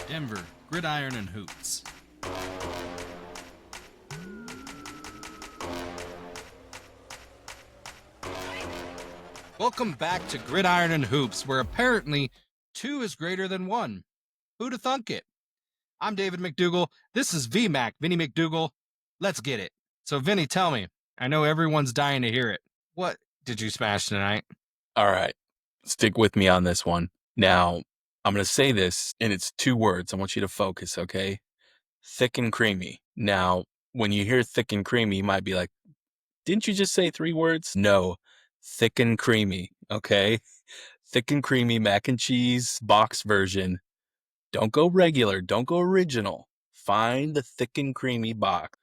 Denver, Gridiron and Hoops. Welcome back to Gridiron and Hoops, where apparently 2 is greater than 1. Who'da thunk it? I'm David McDougal. This is VMAC, Vinny McDougal. Let's get it. So, Vinny, tell me. I know everyone's dying to hear it. What did you smash tonight? All right. Stick with me on this one. Now, I'm going to say this, and it's 2 words. I want you to focus, okay? Thick and creamy. Now, when you hear thick and creamy, you might be like, didn't you just say 3 words? No. Thick and creamy, okay? Thick and creamy mac and cheese box version. Don't go regular. Don't go original. Find the thick and creamy box.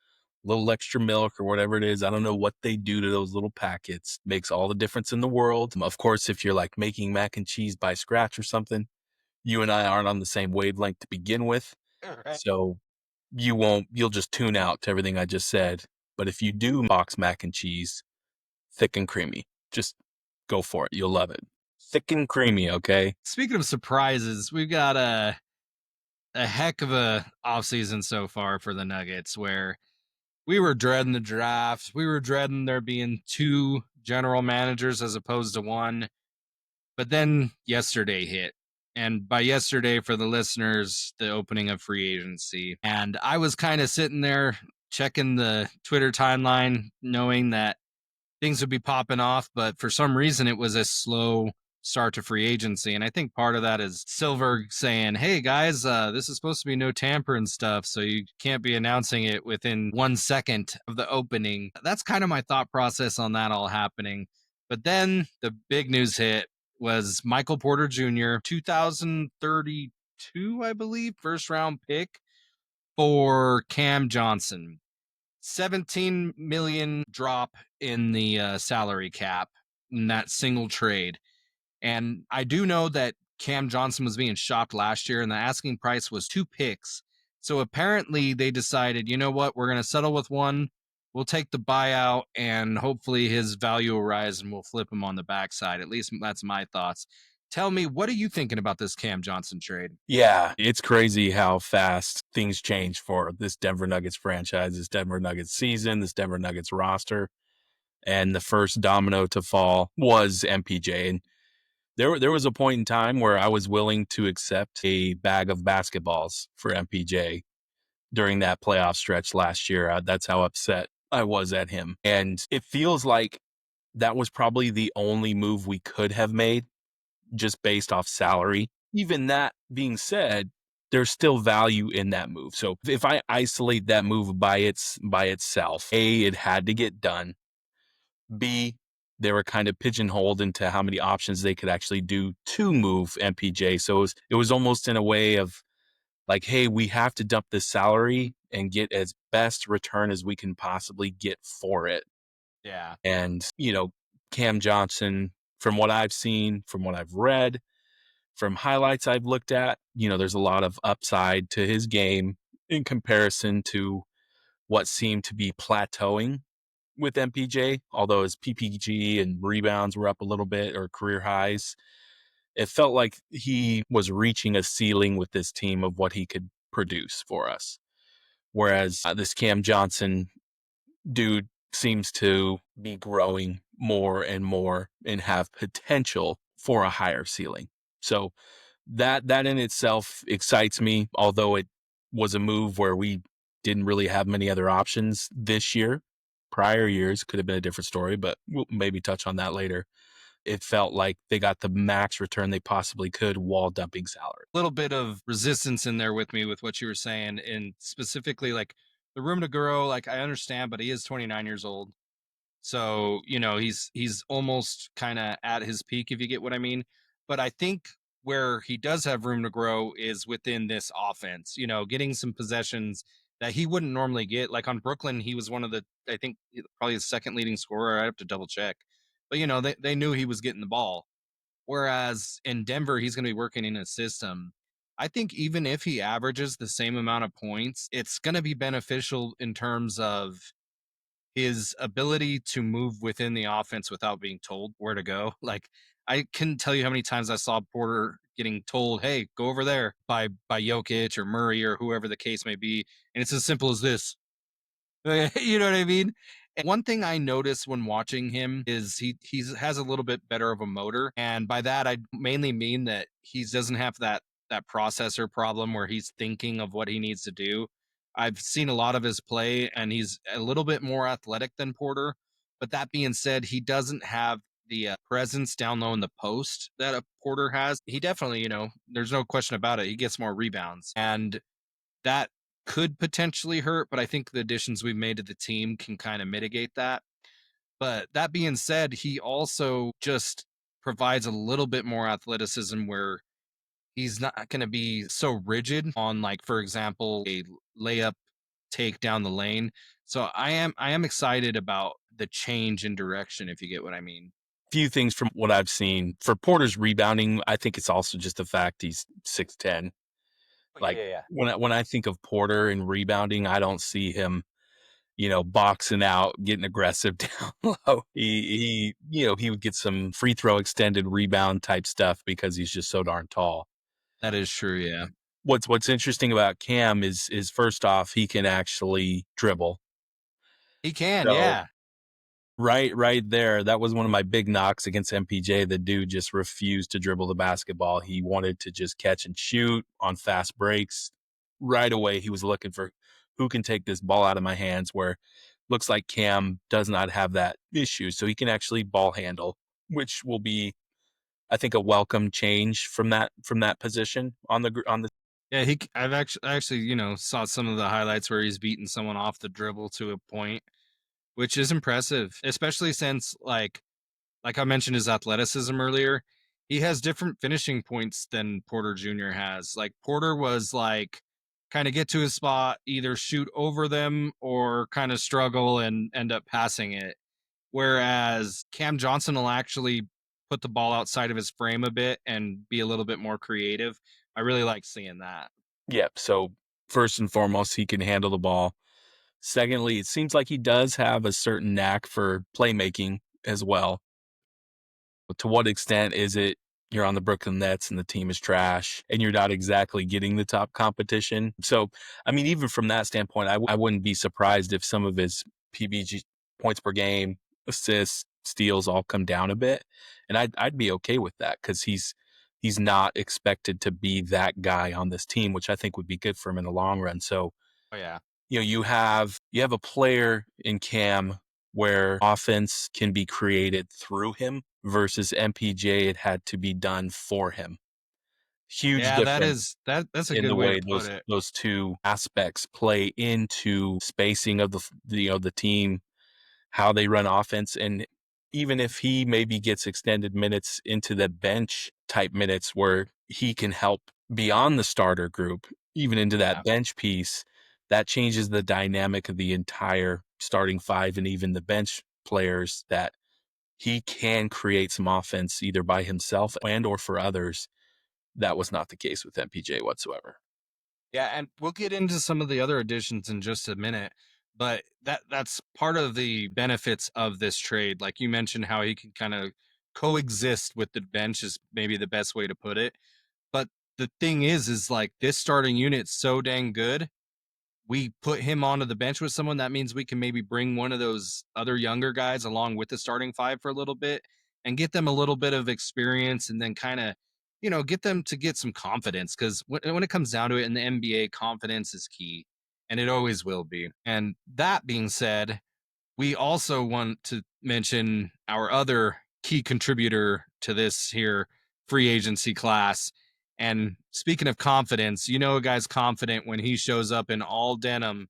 Little extra milk or whatever it is. I don't know what they do to those little packets. Makes all the difference in the world. Of course, if you're like making mac and cheese by scratch or something, you and I aren't on the same wavelength to begin with. Right. So you'll just tune out to everything I just said. But if you do box mac and cheese, thick and creamy, just go for it. You'll love it. Thick and creamy, okay? Speaking of surprises, we've got a heck of a offseason so far for the Nuggets, where we were dreading the draft. We were dreading there being 2 general managers as opposed to 1. But then yesterday hit. And by yesterday, for the listeners, the opening of free agency. And I was kind of sitting there checking the Twitter timeline, knowing that things would be popping off. But for some reason, it was a slow start to free agency. And I think part of that is Silver saying, hey, guys, this is supposed to be no tampering stuff. So you can't be announcing it within 1 second of the opening. That's kind of my thought process on that all happening. But then the big news hit was Michael Porter Jr., 2032, I believe, first round pick for Cam Johnson. 17 million drop in the salary cap in that single trade. And I do know that Cam Johnson was being shopped last year and the asking price was 2 picks. So apparently they decided, you know what, we're going to settle with 1. We'll take the buyout and hopefully his value will rise and we'll flip him on the backside. At least that's my thoughts. Tell me, what are you thinking about this Cam Johnson trade? Yeah, it's crazy how fast things change for this Denver Nuggets franchise, this Denver Nuggets season, this Denver Nuggets roster. And the first domino to fall was MPJ. And there was a point in time where I was willing to accept a bag of basketballs for MPJ during that playoff stretch last year. That's how upset I was at him. And it feels like that was probably the only move we could have made just based off salary. Even that being said, there's still value in that move. So if I isolate that move by itself, A, it had to get done. B, they were kind of pigeonholed into how many options they could actually do to move MPJ. So it was almost in a way of like, hey, we have to dump this salary and get as best return as we can possibly get for it. Yeah. And, Cam Johnson, from what I've seen, from what I've read, from highlights I've looked at, there's a lot of upside to his game in comparison to what seemed to be plateauing with MPJ, although his PPG and rebounds were up a little bit or career highs. It felt like he was reaching a ceiling with this team of what he could produce for us. Whereas this Cam Johnson dude seems to be growing more and more and have potential for a higher ceiling. So that in itself excites me, although it was a move where we didn't really have many other options this year. Prior years could have been a different story, but we'll maybe touch on that later. It felt like they got the max return they possibly could while dumping salary. A little bit of resistance in there with me with what you were saying, and specifically like the room to grow. Like, I understand, but he is 29 years old. So, he's almost kind of at his peak, if you get what I mean. But I think where he does have room to grow is within this offense, getting some possessions that he wouldn't normally get. Like on Brooklyn, he was one of the, I think, probably the second leading scorer. I have to double check. But, they knew he was getting the ball. Whereas in Denver, he's going to be working in a system. I think even if he averages the same amount of points, it's going to be beneficial in terms of his ability to move within the offense without being told where to go. Like, I couldn't tell you how many times I saw Porter getting told, "Hey, go over there," by Jokic or Murray or whoever the case may be, and it's as simple as this. You know what I mean? And one thing I notice when watching him is he has a little bit better of a motor, and by that I mainly mean that he doesn't have that processor problem where he's thinking of what he needs to do. I've seen a lot of his play, and he's a little bit more athletic than Porter. But that being said, he doesn't have the presence down low in the post that a Porter has. He definitely, there's no question about it. He gets more rebounds, and that could potentially hurt, but I think the additions we've made to the team can kind of mitigate that. But that being said, he also just provides a little bit more athleticism where he's not going to be so rigid on, like, for example, a layup take down the lane. So I am excited about the change in direction, if you get what I mean. Few things from what I've seen for Porter's rebounding. I think it's also just the fact he's 6'10". Oh, Like yeah, yeah. when I think of Porter and rebounding, I don't see him, boxing out, getting aggressive down low. He would get some free throw extended rebound type stuff because he's just so darn tall. That is true, yeah. What's interesting about Cam is first off, he can actually dribble. He can, So yeah. right there, that was one of my big knocks against MPJ. The dude just refused to dribble the basketball. He wanted to just catch and shoot on fast breaks. Right away, he was looking for who can take this ball out of my hands, where looks like Cam does not have that issue. So he can actually ball handle, which will be, I think, a welcome change from that position on the. Yeah, I've actually, saw some of the highlights where he's beating someone off the dribble to a point, which is impressive, especially since like I mentioned his athleticism earlier. He has different finishing points than Porter Jr. has. Like Porter was like kind of get to his spot, either shoot over them or kind of struggle and end up passing it. Whereas Cam Johnson will actually put the ball outside of his frame a bit and be a little bit more creative. I really like seeing that. Yep. So first and foremost, he can handle the ball. Secondly, it seems like he does have a certain knack for playmaking as well. But to what extent is it you're on the Brooklyn Nets and the team is trash and you're not exactly getting the top competition? So, I mean, even from that standpoint, I wouldn't be surprised if some of his PBG points per game, assists, steals all come down a bit. And I'd be okay with that because he's not expected to be that guy on this team, which I think would be good for him in the long run. So, Oh yeah. you have a player in Cam where offense can be created through him versus MPJ, it had to be done for him. Huge Yeah, that difference is that's a in good the way to way put those it. those two aspects play into spacing of the team, how they run offense. And even if he maybe gets extended minutes into the bench type minutes where he can help beyond the starter group, even into that Yeah. bench piece, that changes the dynamic of the entire starting five and even the bench players, that he can create some offense either by himself and or for others. That was not the case with MPJ whatsoever. Yeah, and we'll get into some of the other additions in just a minute, but that's part of the benefits of this trade. Like you mentioned how he can kind of coexist with the bench is maybe the best way to put it. But the thing is like this starting unit's so dang good, we put him onto the bench with someone, that means we can maybe bring one of those other younger guys along with the starting five for a little bit and get them a little bit of experience and then kind of, get them to get some confidence. Because when it comes down to it in the NBA, confidence is key and it always will be. And that being said, we also want to mention our other key contributor to this here free agency class. And speaking of confidence, a guy's confident when he shows up in all denim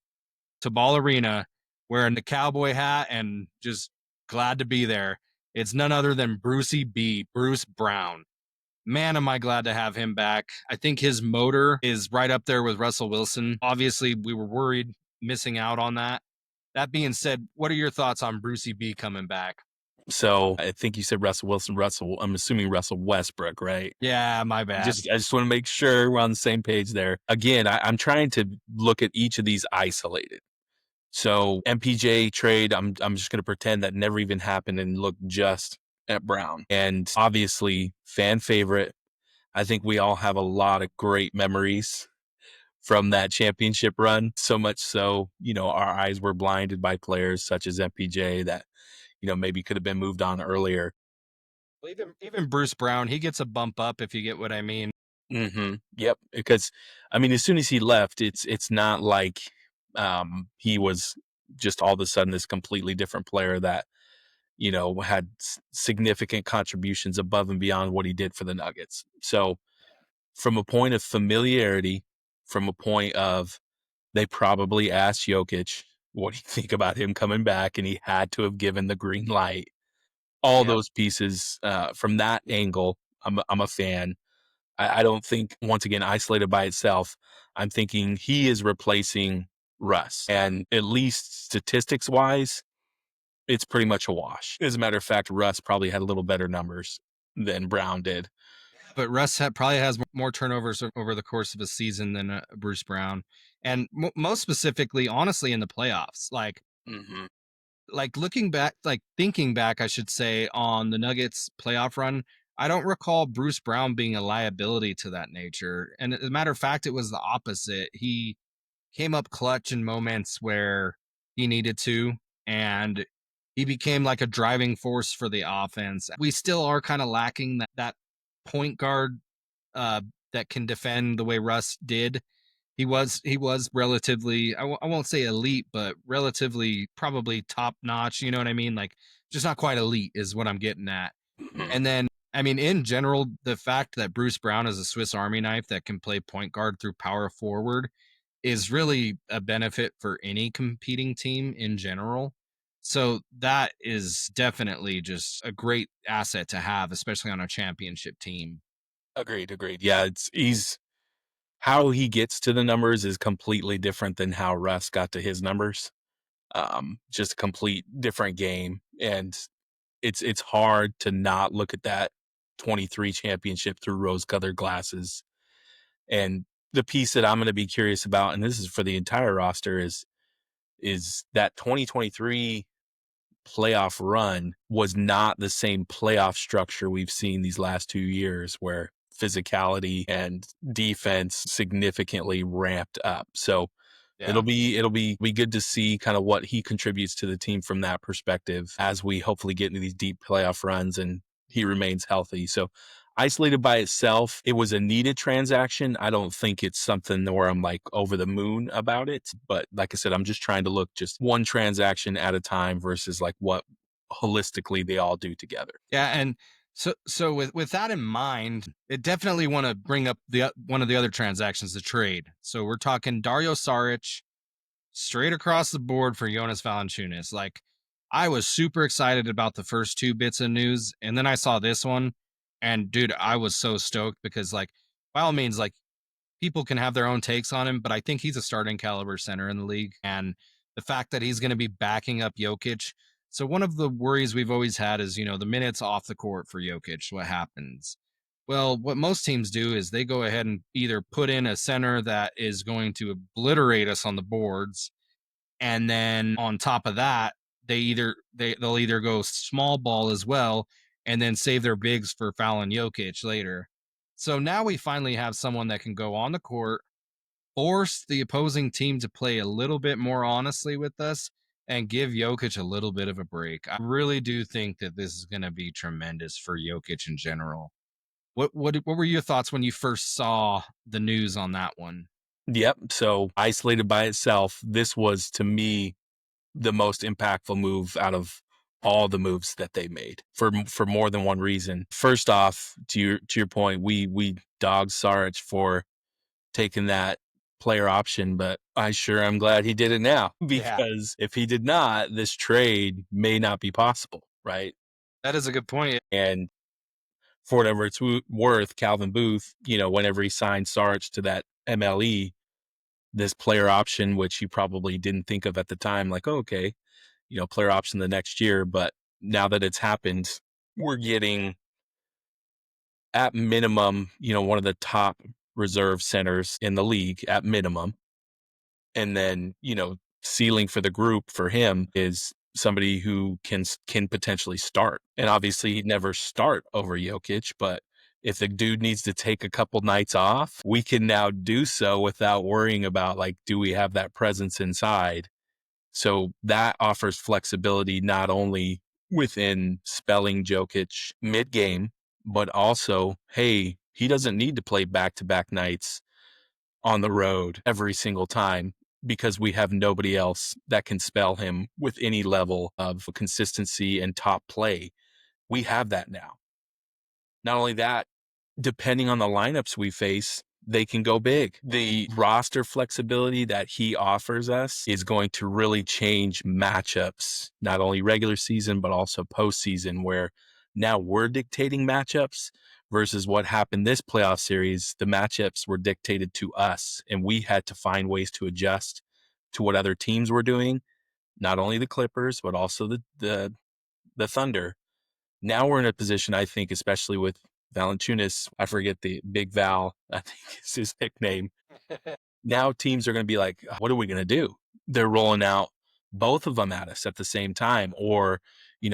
to Ball Arena wearing the cowboy hat and just glad to be there. It's none other than Bruce Brown. Man, am I glad to have him back. I think his motor is right up there with Russell Wilson. Obviously, we were worried missing out on that. That being said, what are your thoughts on Brucey B coming back? So I think you said Russell Wilson, I'm assuming Russell Westbrook, right? Yeah, my bad. I just want to make sure we're on the same page there. Again, I'm trying to look at each of these isolated. So MPJ trade, I'm just going to pretend that never even happened and look just at Brown. And obviously, fan favorite. I think we all have a lot of great memories from that championship run. So much so, our eyes were blinded by players such as MPJ that, maybe could have been moved on earlier. Well, even Bruce Brown, he gets a bump up if you get what I mean. Yep. Because I mean, as soon as he left, it's not like he was just all of a sudden this completely different player that, had significant contributions above and beyond what he did for the Nuggets. So from a point of familiarity, from a point of they probably asked Jokic, what do you think about him coming back? And he had to have given the green light. All Yep. those pieces from that angle, I'm a fan. I don't think, once again, isolated by itself, I'm thinking he is replacing Russ. And at least statistics wise, it's pretty much a wash. As a matter of fact, Russ probably had a little better numbers than Brown did. But Russ probably has more turnovers over the course of a season than Bruce Brown, and most specifically, honestly, in the playoffs. hmm Like looking back, like thinking back, I should say, on the Nuggets playoff run, I don't recall Bruce Brown being a liability to that nature. And as a matter of fact, it was the opposite. He came up clutch in moments where he needed to, and he became like a driving force for the offense. We still are kind of lacking that point guard uh, that can defend the way Russ did. He was relatively I won't say elite, but relatively probably top notch. You know what I mean? Like just not quite elite is what I'm getting at. hmm And then I mean, in general, the fact that Bruce Brown is a Swiss Army knife that can play point guard through power forward is really a benefit for any competing team in general. So that is definitely just a great asset to have, especially on a championship team. Agreed, agreed. Yeah, he's how he gets to the numbers is completely different than how Russ got to his numbers. Just a complete different game. And it's hard to not look at that 23 championship through rose-colored glasses. And the piece that I'm going to be curious about, and this is for the entire roster, is that 2023 playoff run was not the same playoff structure we've seen these last 2 years, where physicality and defense significantly ramped up. So Yeah. it'll be good to see kind of what he contributes to the team from that perspective as we hopefully get into these deep playoff runs and he remains healthy. So isolated by itself, it was a needed transaction. I don't think it's something where I'm like over the moon about it. But like I said, I'm just trying to look just one transaction at a time versus like what holistically they all do together. Yeah, and so with that in mind, it definitely want to bring up the one of the other transactions, the trade. So we're talking Dario Saric straight across the board for Jonas Valanciunas. Like I was super excited about the first two bits of news, and then I saw this one, and dude, I was so stoked because like by all means, like people can have their own takes on him, but I think he's a starting caliber center in the league. And the fact that he's going to be backing up Jokic. So one of the worries we've always had is, the minutes off the court for Jokic, what happens? Well, what most teams do is they go ahead and either put in a center that is going to obliterate us on the boards. And then on top of that, they'll either go small ball as well and then save their bigs for fouling Jokic later. So now we finally have someone that can go on the court, force the opposing team to play a little bit more honestly with us, and give Jokic a little bit of a break. I really do think that this is going to be tremendous for Jokic in general. What were your thoughts when you first saw the news on that one? Yep. So isolated by itself, this was to me the most impactful move out of all the moves that they made for more than one reason. First off, to your point, we dogged Saric for taking that player option, but I sure am glad he did it now Yeah, because if he did not, this trade may not be possible, right? that is a good point. And for whatever it's worth, Calvin Booth, whenever he signed Saric to that MLE, this player option, which he probably didn't think of at the time, like, oh, okay, player option the next year. But now that it's happened, we're getting at minimum, one of the top reserve centers in the league at minimum. And then, ceiling for the group for him is somebody who can potentially start. And obviously he'd never start over Jokic, but If the dude needs to take a couple nights off, we can now do so without worrying about like, do we have that presence inside? So that offers flexibility not only within spelling Jokic mid game, but also, hey, he doesn't need to play back to back nights on the road every single time because we have nobody else that can spell him with any level of consistency and top play. We have that now. Not only that, depending on the lineups we face, they can go big. The roster flexibility that he offers us is going to really change matchups, not only regular season, but also postseason, where now we're dictating matchups versus what happened this playoff series. The matchups were dictated to us, and we had to find ways to adjust to what other teams were doing, not only the Clippers, but also the Thunder. Now we're in a position, I think, especially with Valanciunas, I forget the Big Val, I think is his nickname. Now teams are going to be like, what are we going to do? They're rolling out both of them at us at the same time, or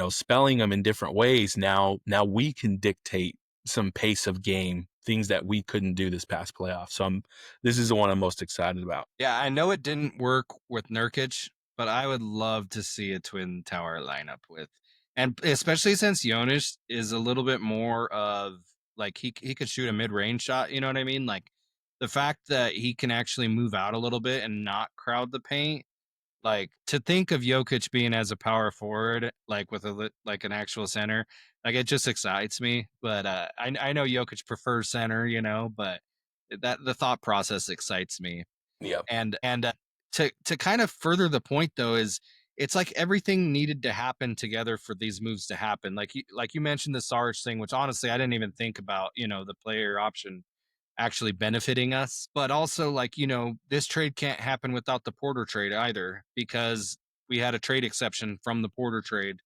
spelling them in different ways. Now we can dictate some pace of game, things that we couldn't do this past playoff. So this is the one I'm most excited about. Yeah, I know it didn't work with Nurkic, but I would love to see a twin tower lineup with, and especially since Jonas is a little bit more of like he could shoot a mid range shot. You know what I mean? Like the fact that he can actually move out a little bit and not crowd the paint. Like to think of Jokic being as a power forward, like with like an actual center, like it just excites me. But I know Jokic prefers center, but that the thought process excites me. Yeah. And to kind of further the point though is it's like everything needed to happen together for these moves to happen. Like you mentioned the Sarge thing, which honestly I didn't even think about. The player option actually benefiting us, but also like this trade can't happen without the Porter trade either because we had a trade exception from the Porter trade,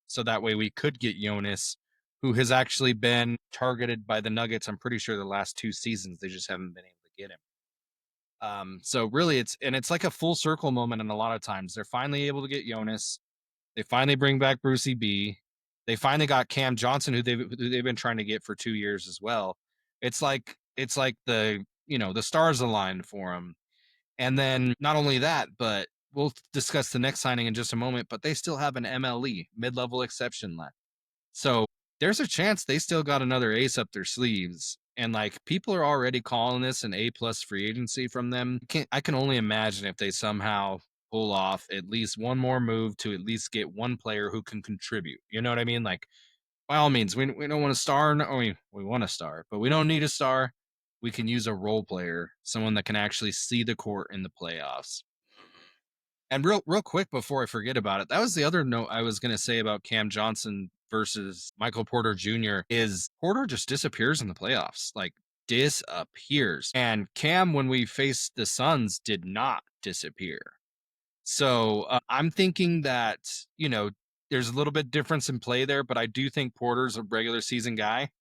so that way we could get Jonas, who has actually been targeted by the Nuggets. I'm pretty sure the last 2 seasons they just haven't been able to get him. So really it's like a full circle moment, and a lot of times they're finally able to get Jonas. They finally bring back Brucey B. They finally got Cam Johnson, who they've been trying to get for 2 years as well. It's like the stars aligned for him. And then not only that, but we'll discuss the next signing in just a moment, but they still have an MLE, mid-level exception left. So there's a chance they still got another ace up their sleeves. And like people are already calling this an A plus free agency from them. I can only imagine if they somehow pull off at least one more move to at least get one player who can contribute. You know what I mean? Like by all means, we don't want a star. No, we want a star, but we don't need a star. We can use a role player, someone that can actually see the court in the playoffs. And real quick before I forget about it, that was the other note I was going to say about Cam Johnson versus Michael Porter Jr. is Porter just disappears in the playoffs, like disappears. And Cam, when we faced the Suns, did not disappear. So I'm thinking that there's a little bit difference in play there, but I do think Porter's a regular season guy,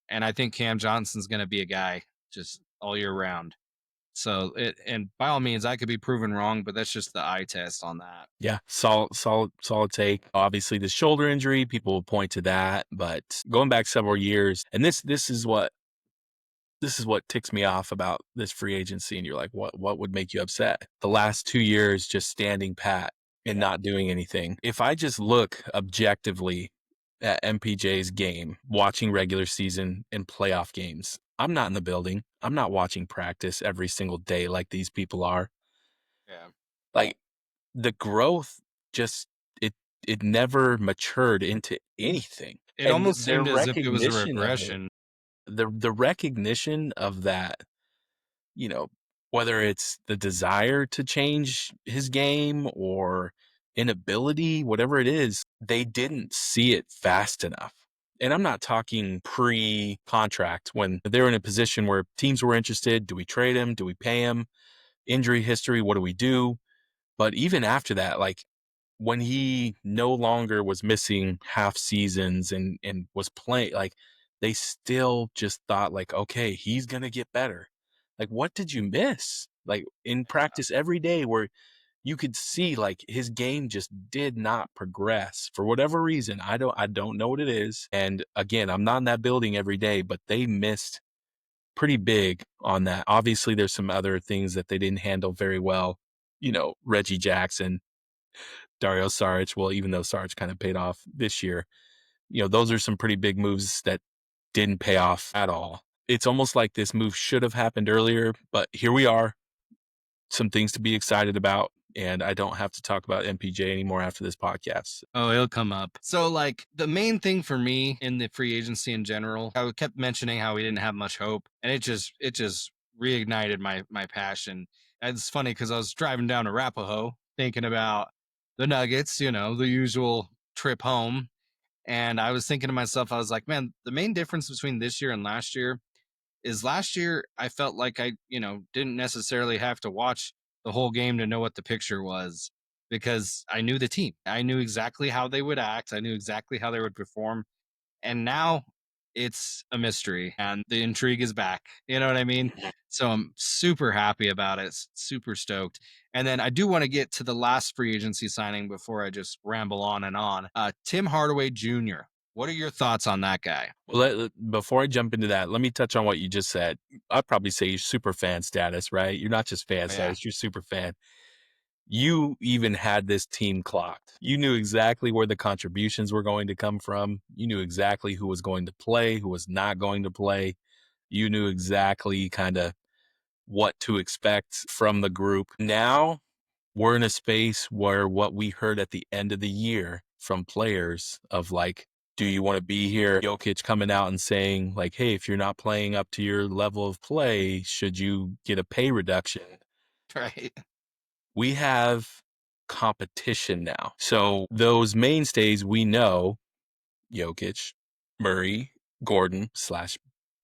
and I think Cam Johnson's going to be a guy just all year round. So and by all means, I could be proven wrong, but that's just the eye test on that. Yeah, solid take. Obviously, the shoulder injury, people will point to that, but going back several years, and this is what ticks me off about this free agency. And you're like, what would make you upset? The last 2 years, just standing pat and not doing anything. If I just look objectively at MPJ's game, watching regular season and playoff games, I'm not in the building. I'm not watching practice every single day like these people are. Yeah. Like the growth just it it never matured into anything. It And almost their seemed as if it was a recognition of it, regression. the recognition of that, you know, whether it's the desire to change his game or inability, whatever it is, they didn't see it fast enough. And I'm not talking pre-contract when they're in a position where teams were interested. Do we trade him? Do we pay him? Injury history, what do we do? But even after that, like when he no longer was missing half seasons and was playing, like they still just thought like, okay, he's gonna get better. Like, what did you miss? Like in practice every day where you could see like his game just did not progress for whatever reason. I don't know what it is. And again, I'm not in that building every day, but they missed pretty big on that. Obviously, there's some other things that they didn't handle very well. Reggie Jackson, Dario Saric. Well, even though Saric kind of paid off this year, those are some pretty big moves that didn't pay off at all. It's almost like this move should have happened earlier, but here we are. Some things to be excited about. And I don't have to talk about MPJ anymore after this podcast. Oh, it'll come up. So, like, the main thing for me in the free agency in general, I kept mentioning how we didn't have much hope, and it just reignited my passion. And it's funny because I was driving down to Arapahoe thinking about the Nuggets, the usual trip home, and I was thinking to myself, I was like, man, the main difference between this year and last year is last year I felt like I, didn't necessarily have to watch the whole game to know what the picture was because I knew the team. I knew exactly how they would act. I knew exactly how they would perform. And now it's a mystery and the intrigue is back. You know what I mean? So I'm super happy about it. Super stoked. And then I do want to get to the last free agency signing before I just ramble on and on. Tim Hardaway Jr. What are your thoughts on that guy? Well, before I jump into that, let me touch on what you just said. I'd probably say you're super fan status, right? You're not just fan Oh, yeah. status, you're super fan. You even had this team clocked. You knew exactly where the contributions were going to come from. You knew exactly who was going to play, who was not going to play. You knew exactly kind of what to expect from the group. Now we're in a space where what we heard at the end of the year from players of like, do you want to be here? Jokic coming out and saying like, hey, if you're not playing up to your level of play, should you get a pay reduction? Right. We have competition now. So those mainstays we know, Jokic, Murray, Gordon slash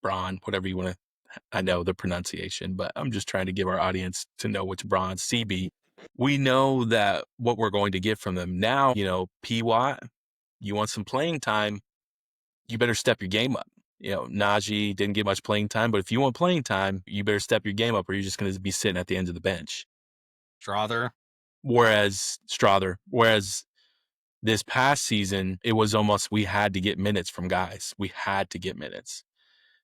Braun, whatever you want to, I know the pronunciation, but I'm just trying to give our audience to know which Braun, CB. We know that what we're going to get from them now, P Watt, you want some playing time, you better step your game up. Najee didn't get much playing time, but if you want playing time, you better step your game up or you're just going to be sitting at the end of the bench. Strother. Whereas this past season, it was almost we had to get minutes from guys. We had to get minutes.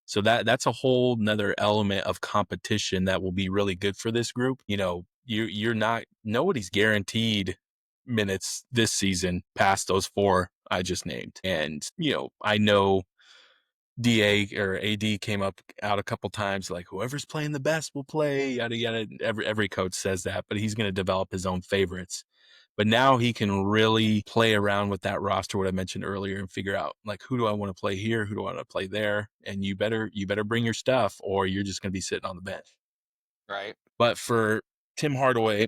So that's a whole nother element of competition that will be really good for this group. You're not nobody's guaranteed minutes this season past those four I just named. And, I know DA or AD came up out a couple times like whoever's playing the best will play, yada yada. Every coach says that, but he's going to develop his own favorites. But now he can really play around with that roster, what I mentioned earlier, and figure out like who do I want to play here, who do I want to play there, and you better bring your stuff, or you're just going to be sitting on the bench. Right. But for Tim Hardaway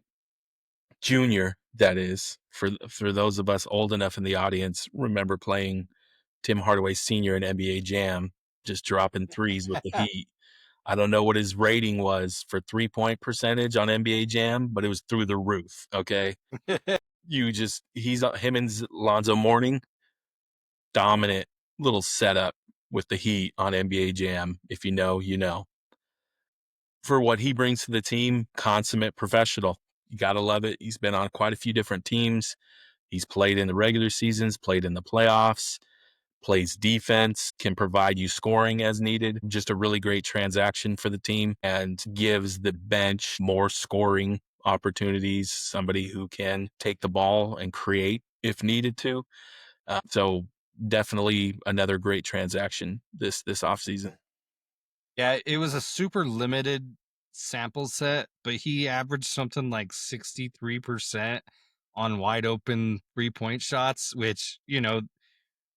Jr., that is for those of us old enough in the audience, remember playing Tim Hardaway Sr. in NBA Jam, just dropping threes with the Heat. I don't know what his rating was for 3-point percentage on NBA Jam, but it was through the roof. Okay. He's him and Lonzo Mourning, dominant little setup with the Heat on NBA Jam. If you know, you know. For what he brings to the team, consummate professional. You got to love it. He's been on quite a few different teams. He's played in the regular seasons, played in the playoffs, plays defense, can provide you scoring as needed. Just a really great transaction for the team and gives the bench more scoring opportunities, somebody who can take the ball and create if needed to. So definitely another great transaction this offseason. Yeah, it was a super limited sample set, but he averaged something like 63% on wide open 3-point shots, which,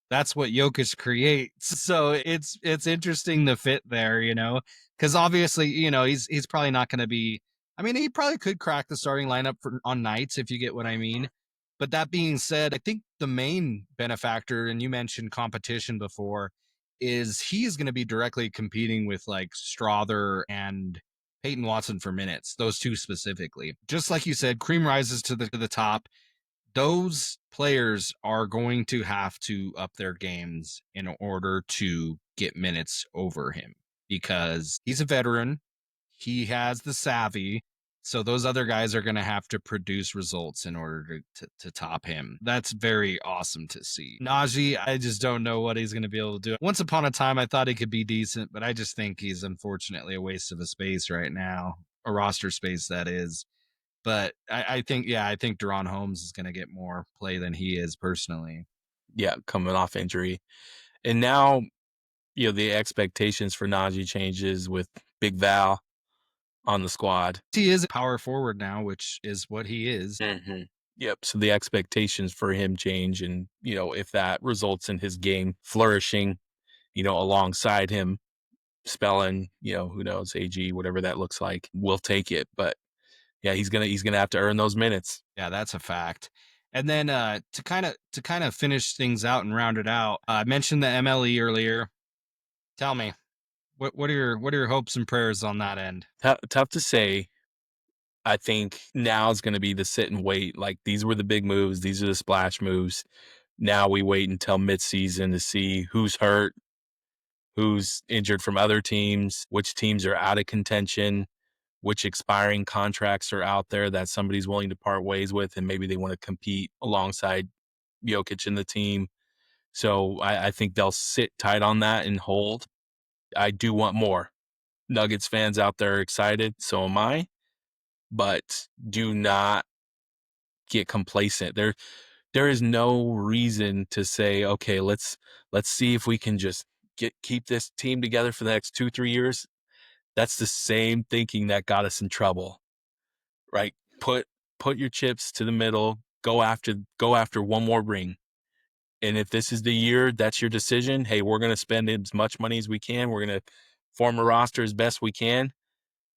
that's what Jokic creates. So it's interesting the fit there, because obviously, he's probably not going to be. I mean, he probably could crack the starting lineup on nights if you get what I mean. But that being said, I think the main benefactor, and you mentioned competition before, is he's going to be directly competing with like Strother and Peyton Watson for minutes. Those two specifically, just like you said, cream rises to the top. Those players are going to have to up their games in order to get minutes over him because he's a veteran. He has the savvy. So those other guys are going to have to produce results in order to top him. That's very awesome to see. Najee, I just don't know what he's going to be able to do. Once upon a time, I thought he could be decent, but I just think he's unfortunately a waste of a space right now, a roster space that is. But I think, yeah, I think Deron Holmes is going to get more play than he is personally. Yeah, coming off injury. And now, the expectations for Najee changes with Big Val on the squad. He is a power forward now, which is what he is. Mm-hmm. Yep. So the expectations for him change. And, if that results in his game flourishing, alongside him spelling, who knows, AG, whatever that looks like, we'll take it. But yeah, he's gonna have to earn those minutes. Yeah, that's a fact. And then to kind of finish things out and round it out, I mentioned the MLE earlier. Tell me, what are your hopes and prayers on that end? Tough to say. I think now is going to be the sit and wait. Like these were the big moves. These are the splash moves. Now we wait until midseason to see who's hurt, who's injured from other teams, which teams are out of contention, which expiring contracts are out there that somebody's willing to part ways with, and maybe they want to compete alongside Jokic in the team. So I think they'll sit tight on that and hold. I do want more. Nuggets fans out there are excited. So am I. But do not get complacent. There is no reason to say, okay, let's see if we can just keep this team together for the next 2-3 years. That's the same thinking that got us in trouble, right? Put your chips to the middle, go after one more ring. And if this is the year, that's your decision. Hey, we're gonna spend as much money as we can. We're gonna form a roster as best we can.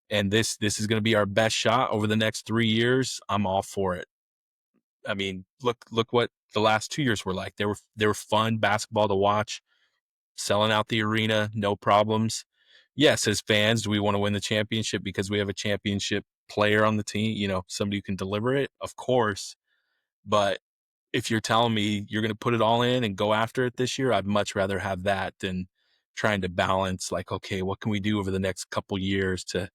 And this is gonna be our best shot over the next 3 years. I'm all for it. I mean, look what the last 2 years were like. They were fun basketball to watch, selling out the arena, no problems. Yes, as fans, do we want to win the championship because we have a championship player on the team? Somebody who can deliver it, of course. But if you're telling me you're going to put it all in and go after it this year, I'd much rather have that than trying to balance. Like, okay, what can we do over the next couple years to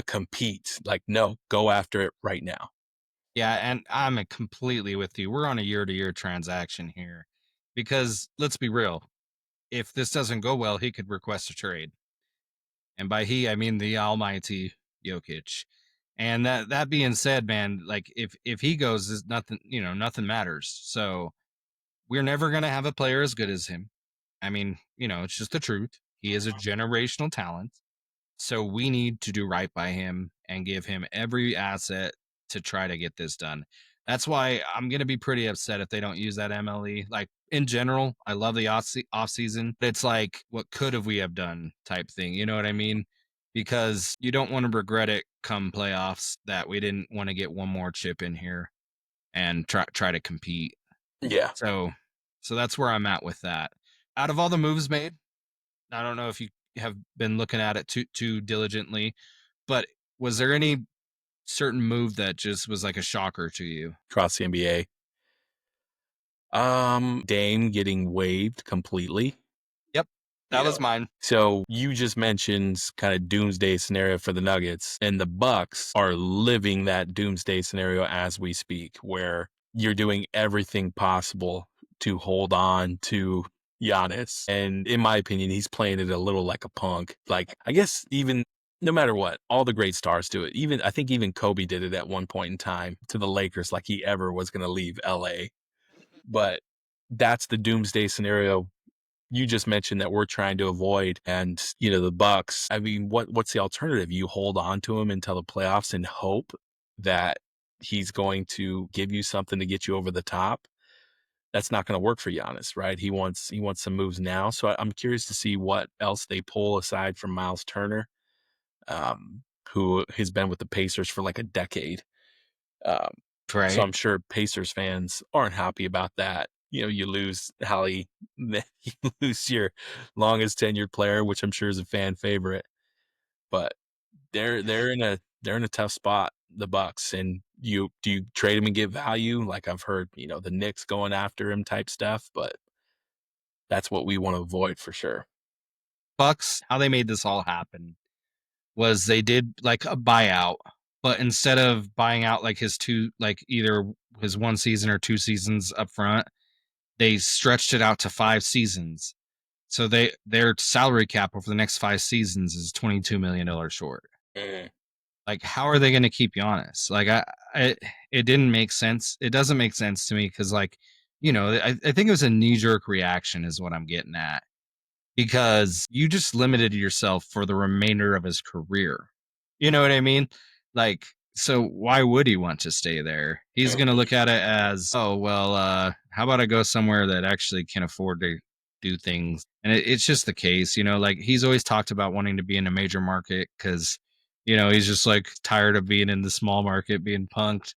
compete? Like, no, go after it right now. Yeah, and I'm completely with you. We're on a year-to-year transaction here because let's be real. If this doesn't go well, he could request a trade. And by he, I mean the almighty Jokic. And that being said, man, like if he goes, is nothing, nothing matters. So we're never gonna have a player as good as him. I mean, it's just the truth. He is a generational talent. So we need to do right by him and give him every asset to try to get this done. That's why I'm going to be pretty upset if they don't use that MLE. Like in general, I love the off season, but it's like, what could have we have done type thing. You know what I mean? Because you don't want to regret it come playoffs that we didn't want to get one more chip in here and try to compete. Yeah. So that's where I'm at with that. Out of all the moves made, I don't know if you have been looking at it too diligently, but was there any certain move that just was like a shocker to you? Across the NBA. Dame getting waived completely. Yep, that You was know, mine. so you just mentioned kind of doomsday scenario for the Nuggets, and the Bucks are living that doomsday scenario as we speak, where you're doing everything possible to hold on to Giannis. And in my opinion, he's playing it a little like a punk. Like, I guess even no matter what, all the great stars do it. I think even Kobe did it at one point in time to the Lakers, like he ever was going to leave LA. But that's the doomsday scenario you just mentioned that we're trying to avoid. And the Bucks, I mean, what's the alternative? You hold on to him until the playoffs and hope that he's going to give you something to get you over the top. That's not going to work for Giannis, right? He wants some moves now. So I'm curious to see what else they pull aside from Miles Turner, who has been with the Pacers for like a decade. Um, so Right. I'm sure Pacers fans aren't happy about that. You lose Hallie, you lose your longest tenured player, which I'm sure is a fan favorite. But they're in a tough spot, the Bucks. And do you trade him and get value? Like I've heard, the Knicks going after him type stuff, but that's what we want to avoid for sure. Bucks, how they made this all happen was they did like a buyout. but instead of buying out like his two, like either his 1 season or 2 seasons up front, they stretched it out to 5 seasons. So their salary cap over the next 5 seasons is $22 million short. Mm. Like, how are they going to keep you honest? Like, it didn't make sense. It doesn't make sense to me because, like, I think it was a knee jerk reaction, is what I'm getting at, because you just limited yourself for the remainder of his career. You know what I mean? Like, so why would he want to stay there? He's going to look at it as, oh, well, how about I go somewhere that actually can afford to do things? And it's just the case, like he's always talked about wanting to be in a major market because, he's just like tired of being in the small market, being punked.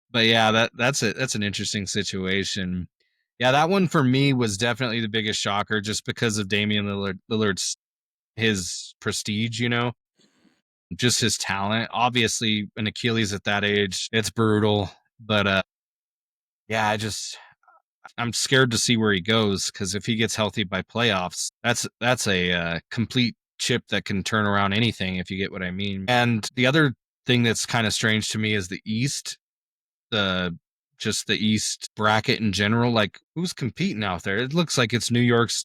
But yeah, that's it. That's an interesting situation. Yeah, that one for me was definitely the biggest shocker, just because of Damian Lillard's his prestige, just his talent. Obviously, an Achilles at that age, it's brutal. But yeah, I'm scared to see where he goes, because if he gets healthy by playoffs, that's a complete chip that can turn around anything, if you get what I mean. And the other thing that's kind of strange to me is the East, the just the East bracket in general. Like, who's competing out there? It looks like it's New York's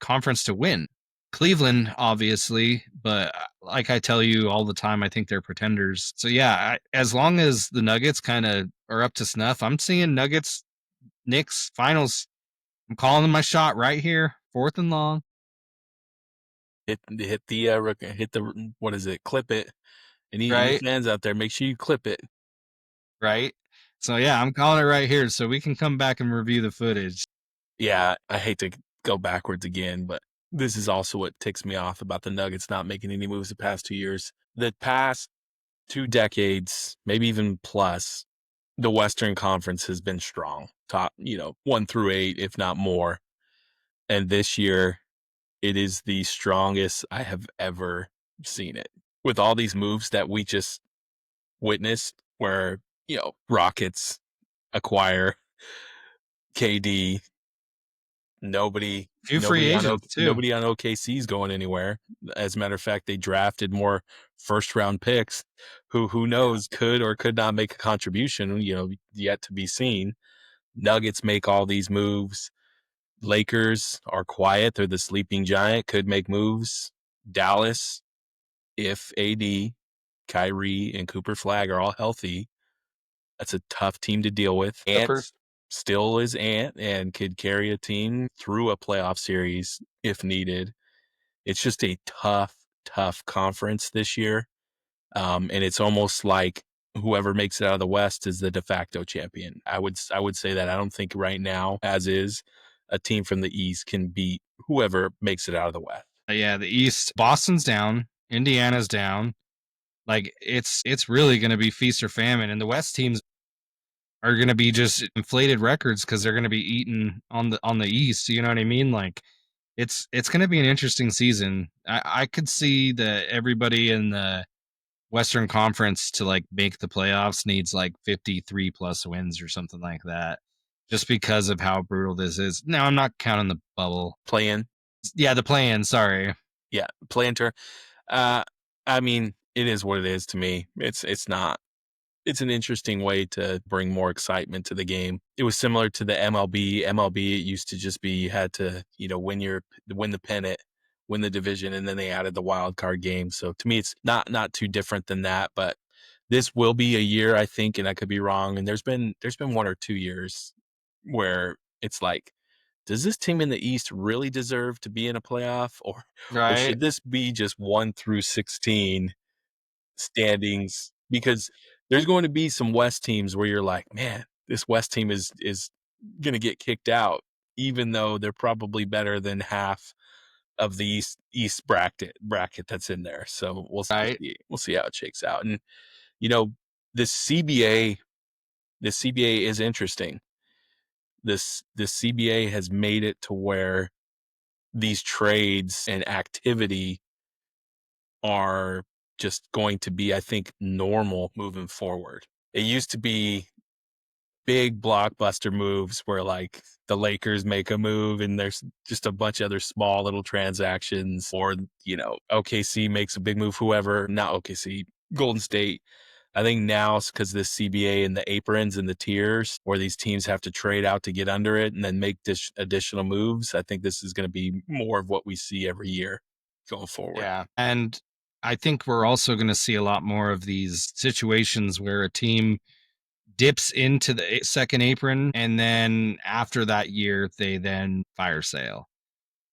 conference to win. Cleveland, obviously, but like I tell you all the time, I think they're pretenders. So yeah, as long as the Nuggets kind of are up to snuff, I'm seeing Nuggets Knicks finals. I'm calling my shot right here, fourth and long. Hit the what is it? Clip it. Any Right, fans out there, make sure you clip it. right. So yeah, I'm calling it right here, so we can come back and review the footage. Yeah, I hate to go backwards again, but this is also what ticks me off about the Nuggets not making any moves the past 2 years. The past 2 decades, maybe even plus, the Western Conference has been strong. Top, 1 through 8, if not more. And this year, it is the strongest I have ever seen it. With all these moves that we just witnessed, where, Rockets acquire KD. Nobody Few free agents too. nobody on OKC is going anywhere. As a matter of fact, they drafted more first round picks who knows could or could not make a contribution, yet to be seen. Nuggets make all these moves. Lakers are quiet. They're the sleeping giant, could make moves. Dallas, if AD, Kyrie, and Cooper Flag are all healthy, that's a tough team to deal with. Clippers. Ant still is Ant and could carry a team through a playoff series if needed. It's just a tough, tough conference this year. And it's almost like whoever makes it out of the West is the de facto champion. I would say that. I don't think right now, as is, a team from the East can beat whoever makes it out of the West. Yeah, the East, Boston's down, Indiana's down. Like, it's really going to be feast or famine, and the West teams are going to be just inflated records because they're going to be eaten on the East. You know what I mean? Like, it's going to be an interesting season. I could see that everybody in the Western Conference to like make the playoffs needs like 53 plus wins or something like that, just because of how brutal this is. Now, I'm not counting the bubble. Play in. Yeah, the play-in. Sorry. Yeah, play in turn. Uh, I mean, it is what it is to me. It's not. It's an interesting way to bring more excitement to the game. It was similar to the MLB. MLB, it used to just be you had to, win the pennant, win the division, and then they added the wild card game. So to me, it's not too different than that. But this will be a year, I think, and I could be wrong. And there's been 1 or 2 years where it's like, does this team in the East really deserve to be in a playoff, or Right. should this be just 1 through 16 standings? Because there's going to be some West teams where you're like, man, this West team is going to get kicked out, even though they're probably better than half of the East bracket that's in there. So Right. we'll see how it shakes out. And you know, the CBA the CBA is interesting. This CBA has made it to where these trades and activity are just going to be, I think, normal moving forward. It used to be big blockbuster moves where like the Lakers make a move and there's just a bunch of other small little transactions, or OKC makes a big move, whoever, not OKC, Golden State. I think now it's because this CBA and the aprons and the tiers where these teams have to trade out to get under it and then make additional moves. I think this is going to be more of what we see every year going forward. Yeah. And I think we're also going to see a lot more of these situations where a team dips into the second apron and then after that year they then fire sale,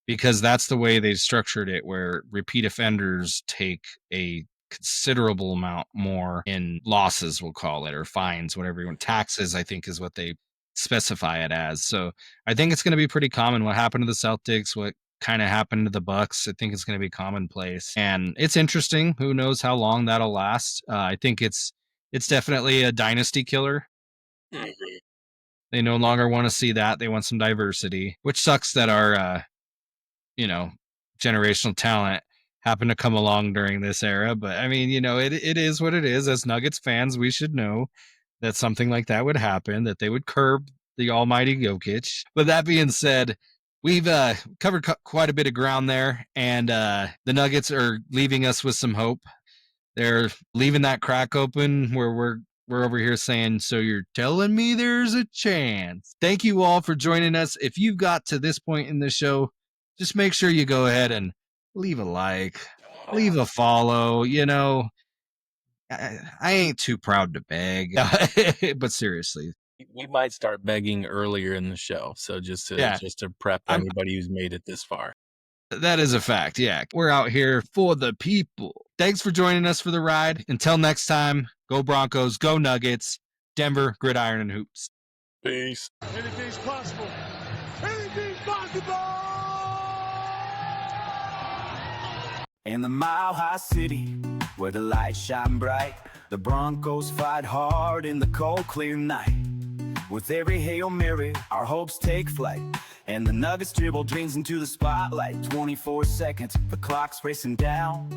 because that's the way they structured it, where repeat offenders take a considerable amount more in losses, we'll call it, or fines, whatever you want. Taxes, I think, is what they specify it as. So I think it's going to be pretty common. What happened to the Celtics, what kind of happened to the Bucks, I think it's going to be commonplace, and it's interesting. Who knows how long that'll last? I think it's definitely a dynasty killer. Mhm. They no longer want to see that. They want some diversity, which sucks that our you know, generational talent happened to come along during this era. But I mean, it is what it is. As Nuggets fans, we should know that something like that would happen, that they would curb the almighty Jokic. But that being said, we've covered quite a bit of ground there, and the Nuggets are leaving us with some hope. They're leaving that crack open where we're over here saying, so you're telling me there's a chance. Thank you all for joining us. If you've got to this point in the show, just make sure you go ahead and leave a like, leave a follow. I ain't too proud to beg, but seriously, We might start begging earlier in the show. So just to yeah, just to prep I'm anybody who's made it this far. that is a fact. Yeah, we're out here for the people. Thanks for joining us for the ride. Until next time, go Broncos, go Nuggets, Denver, Gridiron and Hoops. Peace. Anything's possible. Anything's possible. In the Mile High City, where the lights shine bright, the Broncos fight hard in the cold, clear night. With every Hail Mary, our hopes take flight, and the Nuggets dribble dreams into the spotlight. 24 seconds, the clock's racing down.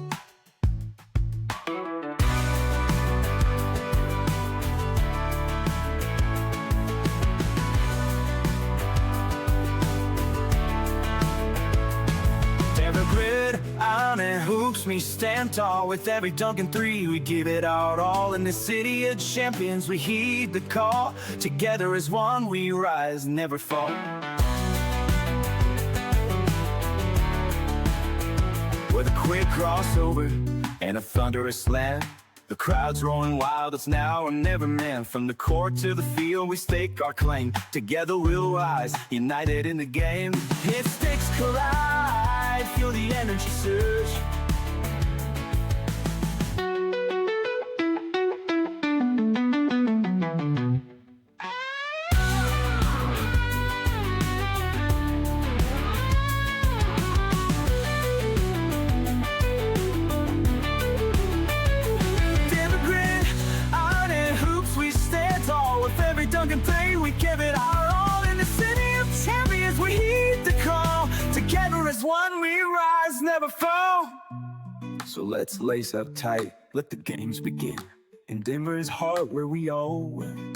On and hoops, we stand tall. With every dunk and three, we give it our all. In the city of champions, we heed the call. Together as one, we rise, never fall. With a quick crossover and a thunderous slam, the crowd's rolling wild, it's now or never, man. From the court to the field, we stake our claim. Together we'll rise, united in the game. Hit sticks collide, feel the energy surge. We give it our all. In the city of champions, we heed the call. Together as one, we rise, never fall. So let's lace up tight, let the games begin. In Denver's heart, where we all win.